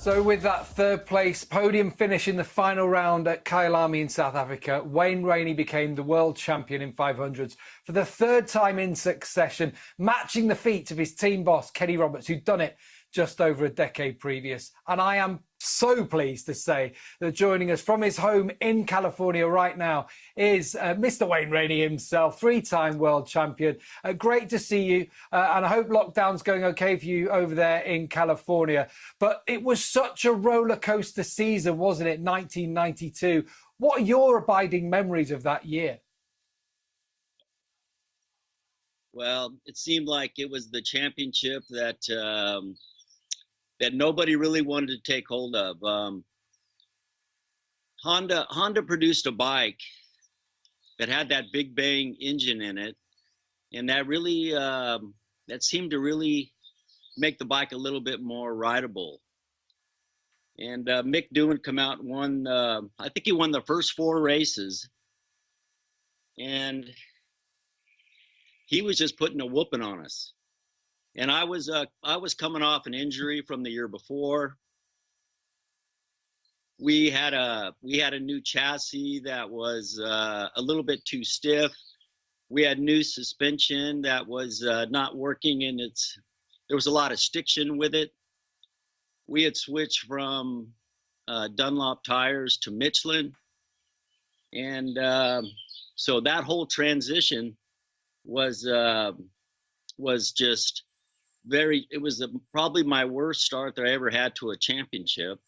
So with that third place podium finish in the final round at Kyalami in South Africa, Wayne Rainey became the world champion in 500s for the third time in succession, matching the feat of his team boss, Kenny Roberts, who'd done it just over a decade previous. And I am so pleased to say that joining us from his home in California right now is Mr. Wayne Rainey himself, three-time world champion. Great to see you, and I hope lockdown's going okay for you over there in California. But it was such a roller coaster season, wasn't it, 1992? What are your abiding memories of that year? Well, it seemed like it was the championship that that nobody really wanted to take hold of. Honda produced a bike that had that big bang engine in it, and that really that seemed to really make the bike a little bit more rideable. And Mick Doohan come out and won. I think he won the first 4 races, and he was just putting a whooping on us. And I was coming off an injury from the year before. We had a new chassis that was a little bit too stiff. We had new suspension that was not working, and there was a lot of stiction with it. We had switched from Dunlop tires to Michelin, and so that whole transition was just it was probably my worst start that I ever had to a championship.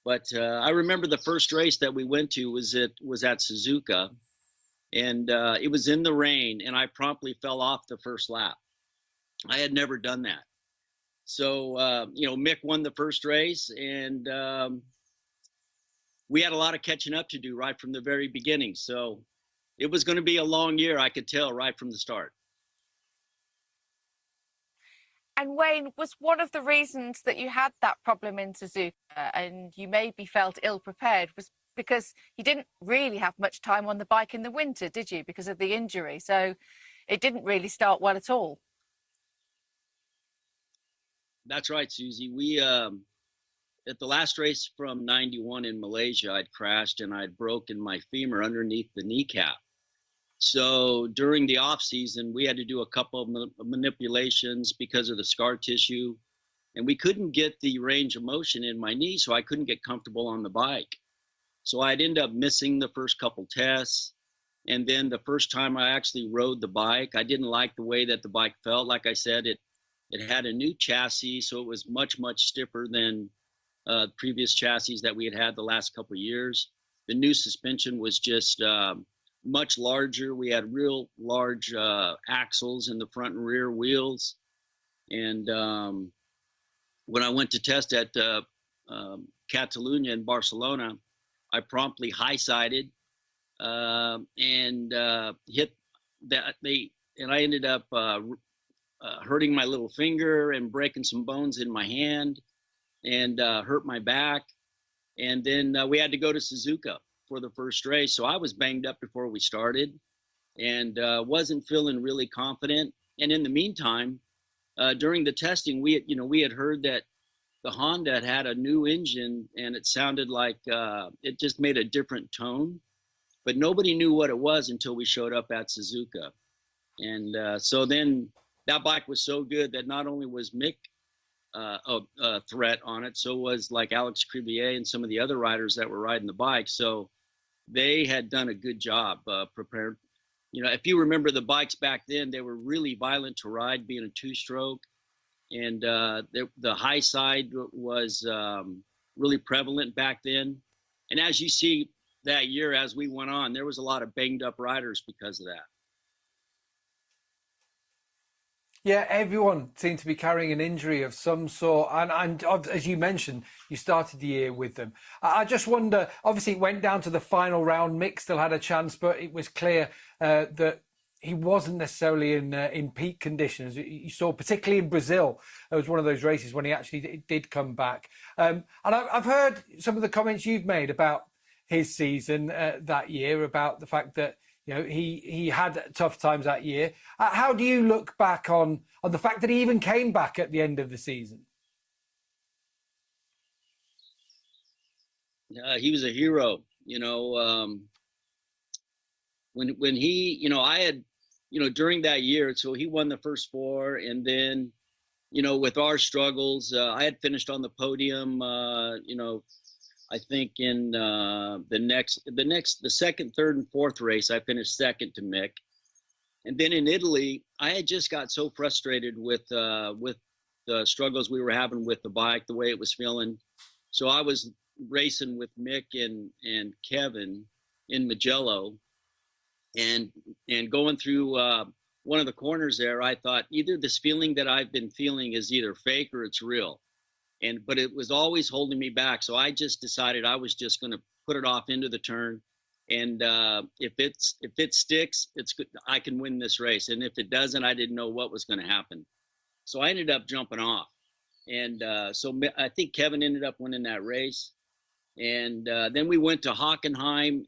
But I remember the first race that we went to was at Suzuka, and it was in the rain, and I promptly fell off the first lap. I had never done that. So, Mick won the first race, and we had a lot of catching up to do right from the very beginning. So it was going to be a long year, I could tell right from the start. And Wayne, was one of the reasons that you had that problem in Suzuka and you maybe felt ill-prepared was because you didn't really have much time on the bike in the winter, did you, because of the injury? So it didn't really start well at all. That's right, Suzi. We, at the last race from 91 in Malaysia, I'd crashed and I'd broken my femur underneath the kneecap. So during the off season, we had to do a couple of manipulations because of the scar tissue, and we couldn't get the range of motion in my knee, so I couldn't get comfortable on the bike. So I'd end up missing the first couple tests. And then the first time I actually rode the bike, I didn't like the way that the bike felt. Like I said, it had a new chassis, so it was much, much stiffer than previous chassis that we had the last couple of years. The new suspension was just much larger. We had real large axles in the front and rear wheels. And when I went to test at Catalunya in Barcelona, I promptly high-sided and hit that. And I ended up hurting my little finger and breaking some bones in my hand and hurt my back. And then we had to go to Suzuka for the first race. So I was banged up before we started and wasn't feeling really confident. And in the meantime, during the testing, we had heard that the Honda had a new engine and it sounded like it just made a different tone, but nobody knew what it was until we showed up at Suzuka. And so then that bike was so good that not only was Mick a threat on it, so was like Alex Cribier and some of the other riders that were riding the bike. So they had done a good job prepared. If you remember the bikes back then, they were really violent to ride, being a 2-stroke. And the high side was really prevalent back then. And as you see that year, as we went on, there was a lot of banged up riders because of that. Yeah, everyone seemed to be carrying an injury of some sort. And as you mentioned, you started the year with them. I just wonder, obviously it went down to the final round. Mick still had a chance, but it was clear that he wasn't necessarily in peak conditions. You saw, particularly in Brazil, it was one of those races when he actually did come back. And I've heard some of the comments you've made about his season that year, about the fact that he had tough times that year. How do you look back on the fact that he even came back at the end of the season? He was a hero. When he, I had, during that year, so he won the first four, and then, with our struggles, I had finished on the podium, I think in the second, third, and fourth race, I finished second to Mick. And then in Italy, I had just got so frustrated with the struggles we were having with the bike, the way it was feeling. So I was racing with Mick and Kevin in Mugello, and going through one of the corners there, I thought either this feeling that I've been feeling is either fake or it's real. But it was always holding me back. So I just decided I was just going to put it off into the turn. And if it sticks, it's good. I can win this race. And if it doesn't, I didn't know what was going to happen. So I ended up jumping off. And so I think Kevin ended up winning that race. And then we went to Hockenheim,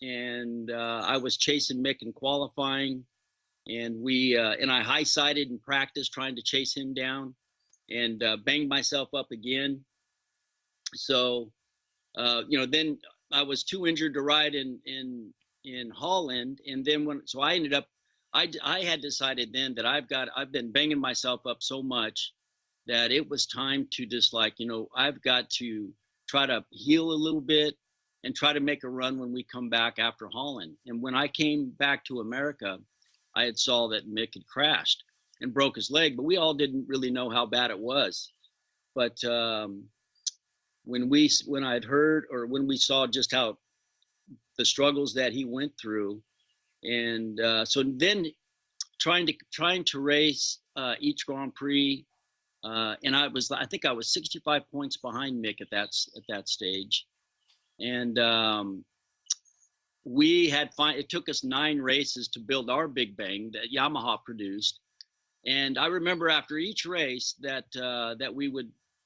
and I was chasing Mick in qualifying. And I high-sided in practice trying to chase him down, and banged myself up again. So, then I was too injured to ride in Holland. And then I ended up, I had decided then that I've been banging myself up so much that it was time to just I've got to try to heal a little bit and try to make a run when we come back after Holland. And when I came back to America, I had saw that Mick had crashed and broke his leg, but we all didn't really know how bad it was. But when I'd heard, or when we saw just how the struggles that he went through, and so then trying to race each Grand Prix, and I think I was 65 points behind Mick at that stage, and it took us 9 races to build our Big Bang that Yamaha produced. And I remember after each race that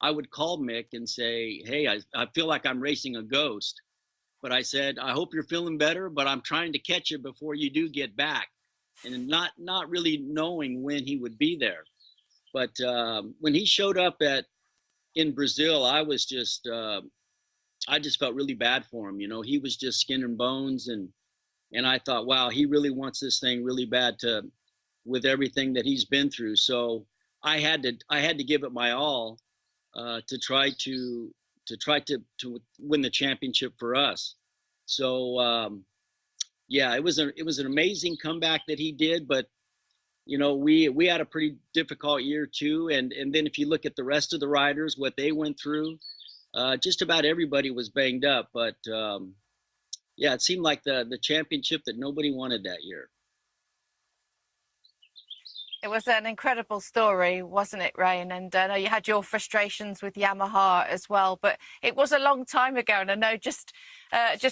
I would call Mick and say, "Hey, I feel like I'm racing a ghost," but I said, "I hope you're feeling better, but I'm trying to catch you before you do get back," and not really knowing when he would be there. But when he showed up in Brazil, I just felt really bad for him. He was just skin and bones, and I thought, wow, he really wants this thing really bad with everything that he's been through. So I had to give it my all to try to win the championship for us. So yeah, it was an amazing comeback that he did, but we had a pretty difficult year too. And then if you look at the rest of the riders, what they went through, just about everybody was banged up. But yeah, it seemed like the championship that nobody wanted that year. It was an incredible story, wasn't it, Rain? And I know you had your frustrations with Yamaha as well, but it was a long time ago. And I know just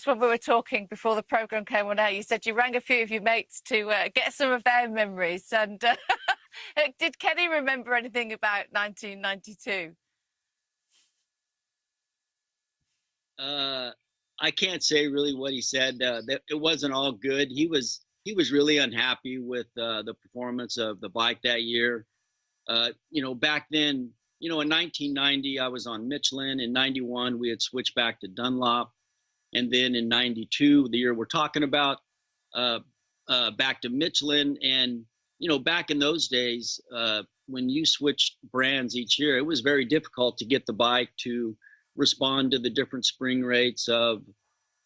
when we were talking before the programme came on air, you said you rang a few of your mates to get some of their memories. And did Kenny remember anything about 1992? I can't say really what he said. It wasn't all good. He was really unhappy with the performance of the bike that year. Back then, in 1990, I was on Michelin. In 91, we had switched back to Dunlop. And then in 92, the year we're talking about, back to Michelin. And, back in those days, when you switched brands each year, it was very difficult to get the bike to respond to the different spring rates of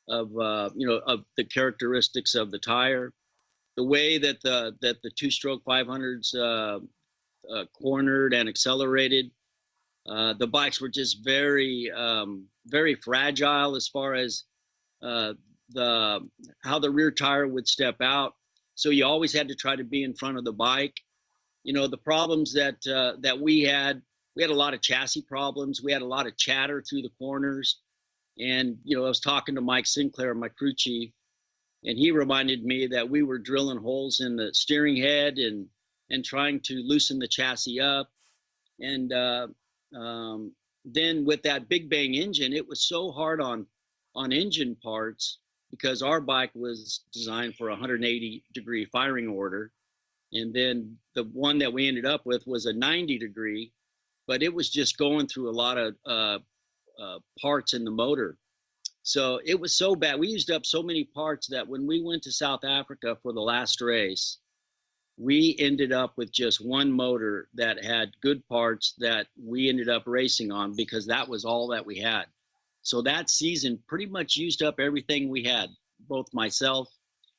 the characteristics of the tire. The way that the two-stroke 500s cornered and accelerated, the bikes were just very very fragile as far as how the rear tire would step out. So you always had to try to be in front of the bike. The problems that we had a lot of chassis problems. We had a lot of chatter through the corners, and I was talking to Mike Sinclair, my crew chief. And he reminded me that we were drilling holes in the steering head and trying to loosen the chassis up. And then with that Big Bang engine, it was so hard on engine parts because our bike was designed for a 180-degree firing order. And then the one that we ended up with was a 90-degree, but it was just going through a lot of parts in the motor. So it was so bad. We used up so many parts that when we went to South Africa for the last race, we ended up with just one motor that had good parts that we ended up racing on because that was all that we had. So that season pretty much used up everything we had, both myself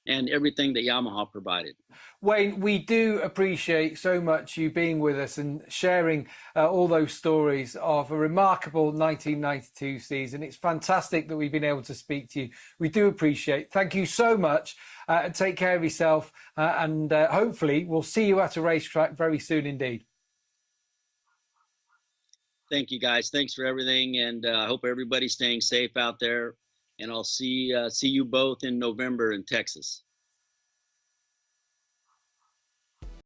and everything that Yamaha provided. Wayne, we do appreciate so much you being with us and sharing all those stories of a remarkable 1992 season. It's fantastic that we've been able to speak to you. We do appreciate. Thank you so much. Take care of yourself, and hopefully we'll see you at a racetrack very soon indeed. Thank you, guys. Thanks for everything, and I hope everybody's staying safe out there. And I'll see you both in November in Texas.